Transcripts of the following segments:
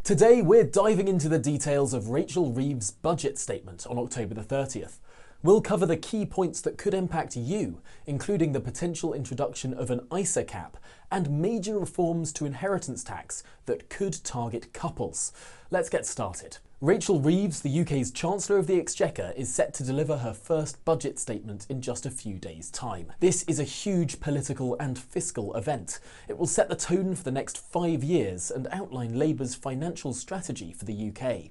Today we're diving into the details of Rachel Reeves' budget statement on October the 30th. We'll cover the key points that could impact you, including the potential introduction of an ISA cap and major reforms to inheritance tax that could target couples. Let's get started. Rachel Reeves, the UK's Chancellor of the Exchequer, is set to deliver her first budget statement in just a few days' time. This is a huge political and fiscal event. It will set the tone for the next 5 years and outline Labour's financial strategy for the UK.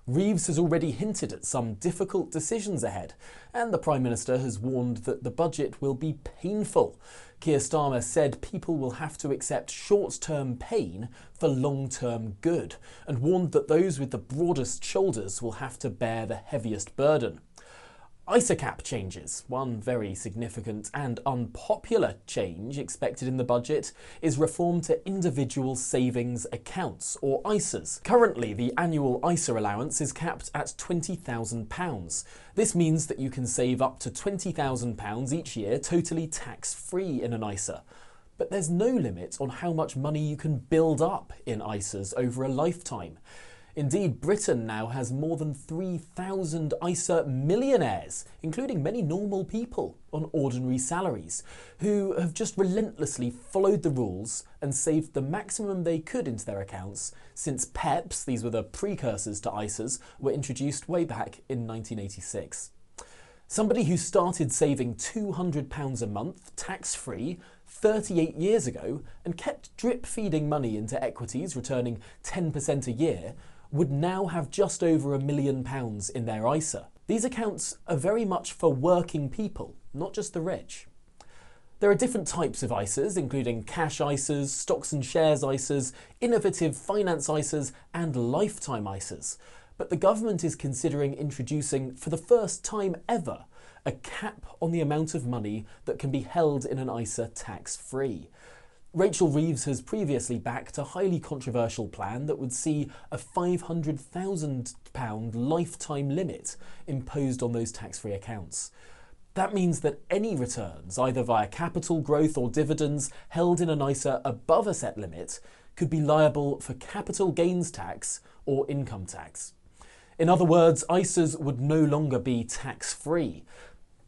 Reeves has already hinted at some difficult decisions ahead, and the Prime Minister has warned that the budget will be painful. Keir Starmer said people will have to accept short-term pain for long-term good, and warned that those with the broadest shoulders will have to bear the heaviest burden. ISA cap changes. One very significant and unpopular change expected in the budget is reform to individual savings accounts, or ISAs. Currently, the annual ISA allowance is capped at £20,000. This means that you can save up to £20,000 each year totally tax-free in an ISA. But there's no limit on how much money you can build up in ISAs over a lifetime. Indeed, Britain now has more than 3,000 ISA millionaires, including many normal people on ordinary salaries, who have just relentlessly followed the rules and saved the maximum they could into their accounts since PEPs, these were the precursors to ISAs, were introduced way back in 1986. Somebody who started saving £200 a month, tax-free, 38 years ago and kept drip-feeding money into equities, returning 10% a year, would now have just over £1 million in their ISA. These accounts are very much for working people, not just the rich. There are different types of ISAs, including cash ISAs, stocks and shares ISAs, innovative finance ISAs, and lifetime ISAs. But the government is considering introducing, for the first time ever, a cap on the amount of money that can be held in an ISA tax-free. Rachel Reeves has previously backed a highly controversial plan that would see a £500,000 lifetime limit imposed on those tax-free accounts. That means that any returns, either via capital growth or dividends, held in an ISA above a set limit could be liable for capital gains tax or income tax. In other words, ISAs would no longer be tax-free.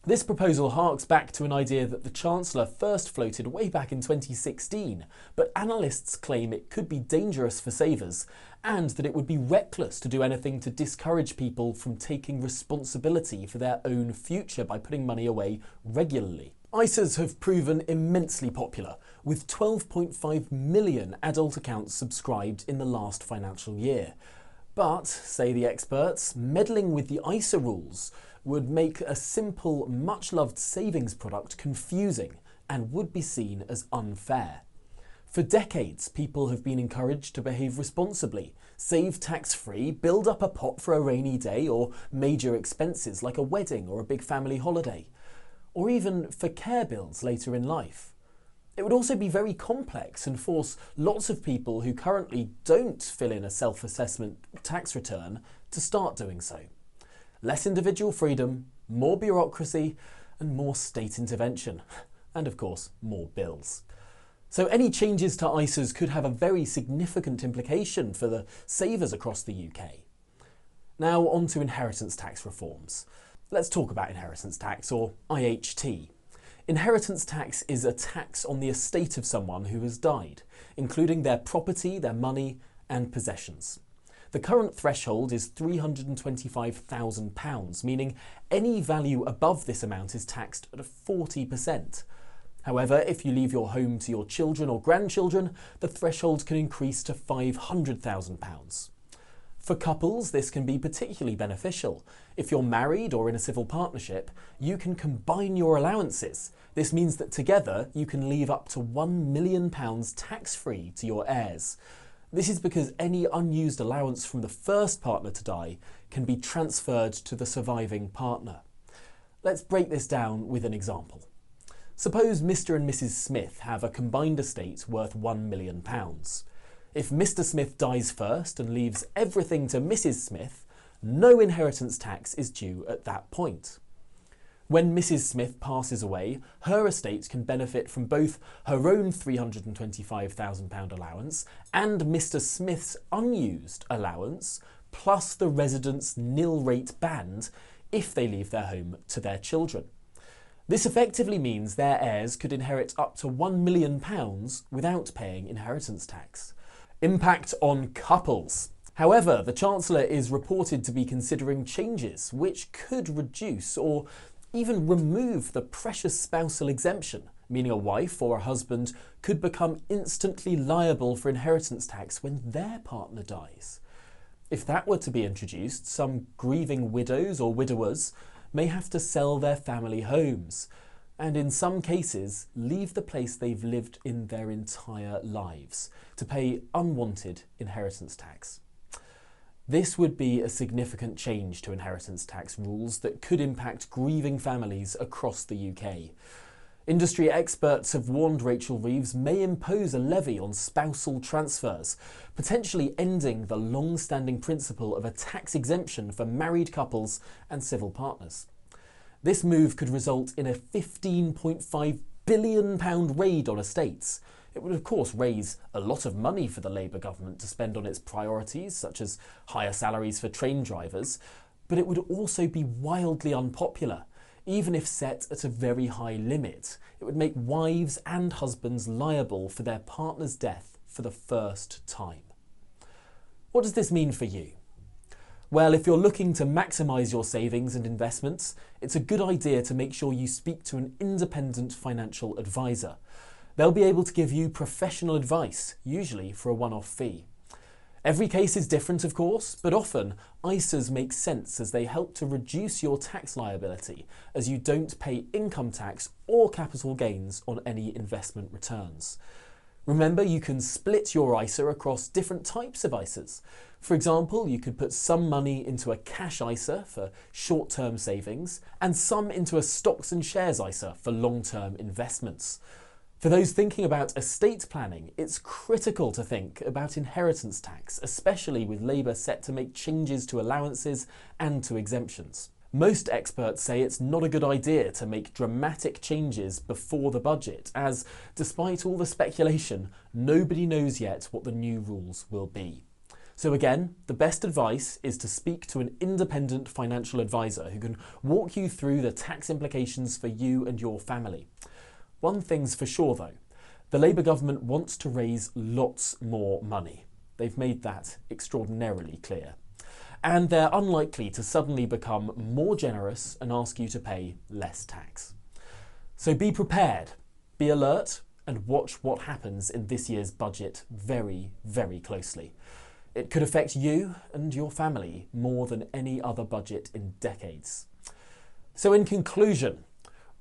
This proposal harks back to an idea that the Chancellor first floated way back in 2016, but analysts claim it could be dangerous for savers and that it would be reckless to do anything to discourage people from taking responsibility for their own future by putting money away regularly. ISAs have proven immensely popular, with 12.5 million adult accounts subscribed in the last financial year. But, say the experts, meddling with the ISA rules would make a simple, much-loved savings product confusing and would be seen as unfair. For decades, people have been encouraged to behave responsibly, save tax-free, build up a pot for a rainy day or major expenses like a wedding or a big family holiday, or even for care bills later in life. It would also be very complex and force lots of people who currently don't fill in a self-assessment tax return to start doing so. Less individual freedom, more bureaucracy, and more state intervention. And of course, more bills. So any changes to ISAs could have a very significant implication for the savers across the UK. Now on to inheritance tax reforms. Let's talk about inheritance tax, or IHT. Inheritance tax is a tax on the estate of someone who has died, including their property, their money, and possessions. The current threshold is £325,000, meaning any value above this amount is taxed at 40%. However, if you leave your home to your children or grandchildren, the threshold can increase to £500,000. For couples, this can be particularly beneficial. If you're married or in a civil partnership, you can combine your allowances. This means that together you can leave up to £1 million tax-free to your heirs. This is because any unused allowance from the first partner to die can be transferred to the surviving partner. Let's break this down with an example. Suppose Mr. and Mrs. Smith have a combined estate worth £1 million. If Mr. Smith dies first and leaves everything to Mrs. Smith, no inheritance tax is due at that point. When Mrs. Smith passes away, her estate can benefit from both her own £325,000 allowance and Mr. Smith's unused allowance, plus the resident's nil rate band if they leave their home to their children. This effectively means their heirs could inherit up to £1 million without paying inheritance tax. Impact on couples. However, the Chancellor is reported to be considering changes which could reduce or even remove the precious spousal exemption, meaning a wife or a husband could become instantly liable for inheritance tax when their partner dies. If that were to be introduced, some grieving widows or widowers may have to sell their family homes, and in some cases leave the place they've lived in their entire lives to pay unwanted inheritance tax. This would be a significant change to inheritance tax rules that could impact grieving families across the UK. Industry experts have warned Rachel Reeves may impose a levy on spousal transfers, potentially ending the long-standing principle of a tax exemption for married couples and civil partners. This move could result in a £15.5 billion raid on estates. It would of course raise a lot of money for the Labour government to spend on its priorities, such as higher salaries for train drivers, but it would also be wildly unpopular. Even if set at a very high limit, it would make wives and husbands liable for their partner's death for the first time. What does this mean for you? Well, if you're looking to maximise your savings and investments, it's a good idea to make sure you speak to an independent financial advisor. They'll be able to give you professional advice, usually for a one-off fee. Every case is different, of course, but often ISAs make sense as they help to reduce your tax liability as you don't pay income tax or capital gains on any investment returns. Remember, you can split your ISA across different types of ISAs. For example, you could put some money into a cash ISA for short-term savings and some into a stocks and shares ISA for long-term investments. For those thinking about estate planning, it's critical to think about inheritance tax, especially with Labour set to make changes to allowances and to exemptions. Most experts say it's not a good idea to make dramatic changes before the budget, as, despite all the speculation, nobody knows yet what the new rules will be. So again, the best advice is to speak to an independent financial advisor who can walk you through the tax implications for you and your family. One thing's for sure though, the Labour government wants to raise lots more money. They've made that extraordinarily clear. And they're unlikely to suddenly become more generous and ask you to pay less tax. So be prepared, be alert, and watch what happens in this year's budget very, very closely. It could affect you and your family more than any other budget in decades. So in conclusion,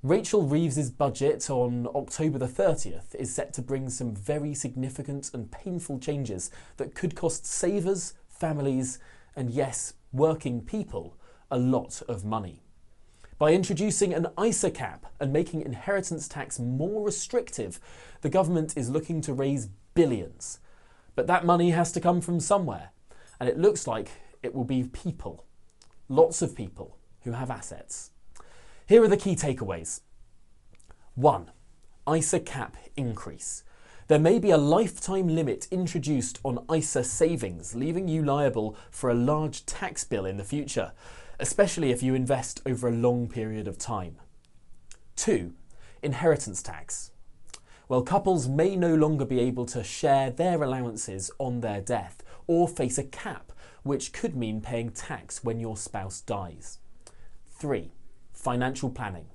Rachel Reeves's budget on October the 30th is set to bring some very significant and painful changes that could cost savers, families, and yes, working people a lot of money. By introducing an ISA cap and making inheritance tax more restrictive, the government is looking to raise billions. But that money has to come from somewhere, and it looks like it will be people. Lots of people who have assets. Here are the key takeaways. 1. ISA cap increase. There may be a lifetime limit introduced on ISA savings, leaving you liable for a large tax bill in the future, especially if you invest over a long period of time. 2. Inheritance tax. Well, couples may no longer be able to share their allowances on their death or face a cap, which could mean paying tax when your spouse dies. 3. Financial planning.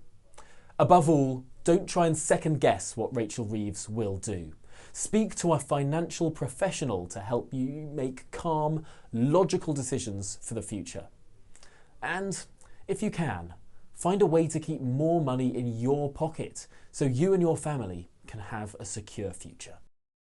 Above all, don't try and second guess what Rachel Reeves will do. Speak to a financial professional to help you make calm, logical decisions for the future. And, if you can, find a way to keep more money in your pocket so you and your family can have a secure future.